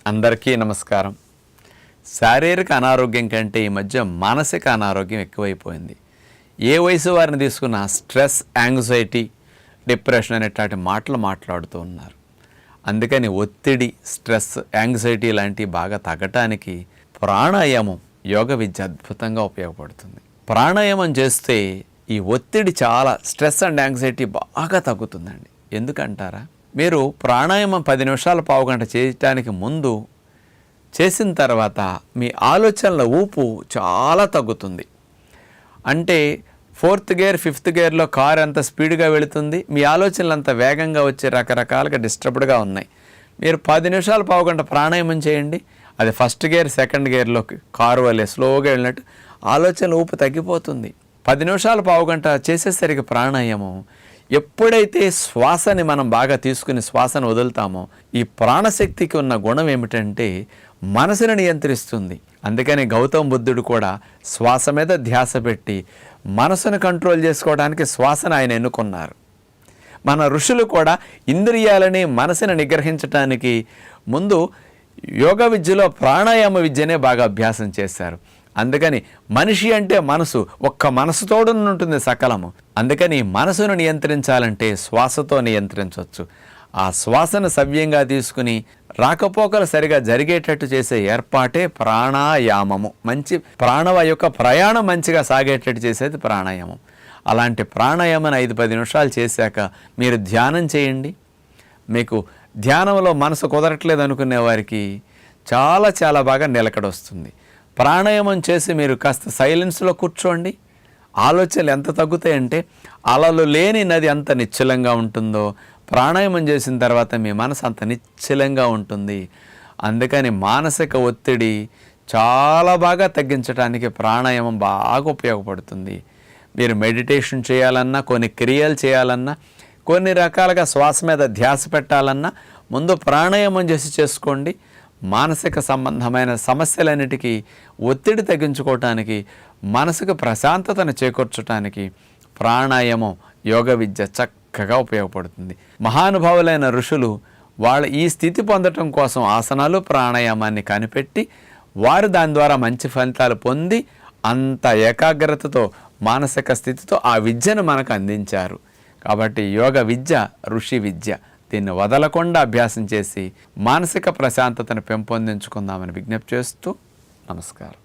అందరికీ నమస్కారం. శారీరక అనారోగ్యం కంటే ఈ మధ్య మానసిక అనారోగ్యం ఎక్కువైపోయింది. ఏ వయసు వారిని తీసుకున్న స్ట్రెస్, యాంగ్జైటీ, డిప్రెషన్ అనేటువంటి మాటలు మాట్లాడుతూ ఉన్నారు. అందుకని ఒత్తిడి, స్ట్రెస్, యాంగ్జైటీ లాంటివి బాగా తగ్గటానికి ప్రాణాయామం, యోగ విద్య అద్భుతంగా ఉపయోగపడుతుంది. ప్రాణాయామం చేస్తే ఈ ఒత్తిడి చాలా, స్ట్రెస్ అండ్ యాంగ్జైటీ బాగా తగ్గుతుందండి. ఎందుకంటారా? మీరు ప్రాణాయామం 10 నిమిషాలు, పావుగంట చేయటానికి ముందు, చేసిన తర్వాత మీ ఆలోచనల ఊపు చాలా తగ్గుతుంది. అంటే 4th గేర్, 5th గేర్లో కారు ఎంత స్పీడ్గా వెళుతుంది, మీ ఆలోచనలు అంత వేగంగా వచ్చి రకరకాలుగా డిస్టర్బ్డ్గా ఉన్నాయి. మీరు 10 నిమిషాలు, పావుగంట ప్రాణాయామం చేయండి, అది 1st గేర్, 2nd గేర్లోకి కారు వల్లే స్లోగా వెళ్ళినట్టు ఆలోచనల ఊపు తగ్గిపోతుంది. 10 నిమిషాలు, పావుగంట చేసేసరికి ప్రాణాయామం, ఎప్పుడైతే శ్వాసని మనం బాగా తీసుకుని శ్వాసను వదులుతామో, ఈ ప్రాణశక్తికి ఉన్న గుణం ఏమిటంటే మనసును నియంత్రిస్తుంది. అందుకని గౌతమ బుద్ధుడు కూడా శ్వాస మీద ధ్యాస పెట్టి మనసును కంట్రోల్ చేసుకోవడానికి శ్వాసను ఆయన ఎన్నుకున్నారు. మన ఋషులు కూడా ఇంద్రియాలని, మనసుని నిగ్రహించడానికి ముందు యోగ విద్యలో ప్రాణాయామ విద్యనే బాగా అభ్యాసం చేశారు. అందుకని మనిషి అంటే మనసు, ఒక్క మనసుతోడు ఉంటుంది సకలము. అందుకని మనసును నియంత్రించాలంటే శ్వాసతో నియంత్రించవచ్చు. ఆ శ్వాసను సవ్యంగా తీసుకుని రాకపోకలు సరిగా జరిగేటట్టు చేసే ఏర్పాటే ప్రాణాయామము. మంచి ప్రాణవాయు యొక్క ప్రయాణం మంచిగా సాగేటట్టు చేసేది ప్రాణాయామం. అలాంటి ప్రాణాయామాన్ని 5-10 నిమిషాలు చేశాక మీరు ధ్యానం చేయండి. మీకు ధ్యానంలో మనసు కుదరట్లేదు అనుకునే వారికి చాలా బాగా నిలకడ వస్తుంది. ప్రాణాయామం చేసి మీరు కాస్త సైలెన్స్లో కూర్చోండి. ఆలోచనలు ఎంత తగ్గుతాయంటే అలలు లేని నది ఎంత నిశ్చలంగా ఉంటుందో, ప్రాణాయామం చేసిన తర్వాత మీ మనసు అంత నిశ్చలంగా ఉంటుంది. అందుకని మానసిక ఒత్తిడి చాలా బాగా తగ్గించడానికి ప్రాణాయామం బాగా ఉపయోగపడుతుంది. మీరు మెడిటేషన్ చేయాలన్నా, కొన్ని క్రియలు చేయాలన్నా, కొన్ని రకాలుగా శ్వాస మీద ధ్యాస పెట్టాలన్నా ముందు ప్రాణాయామం చేసుకోండి. మానసిక సంబంధమైన సమస్యలన్నిటికీ ఒత్తిడి తగ్గించుకోవటానికి, మనసుకు ప్రశాంతతను చేకూర్చడానికి ప్రాణాయామం, యోగ విద్య చక్కగా ఉపయోగపడుతుంది. మహానుభావులైన ఋషులు ఈ స్థితి పొందటం కోసం ఆసనాలు, ప్రాణాయామాన్ని కనిపెట్టి వారు దాని ద్వారా మంచి ఫలితాలు పొంది అంత ఏకాగ్రతతో, మానసిక స్థితితో ఆ విద్యను మనకు అందించారు. కాబట్టి యోగ విద్య ఋషి విద్య. దీన్ని వదలకుండా అభ్యాసం చేసి మానసిక ప్రశాంతతను పెంపొందించుకుందామని విజ్ఞప్తి చేస్తూ నమస్కారం.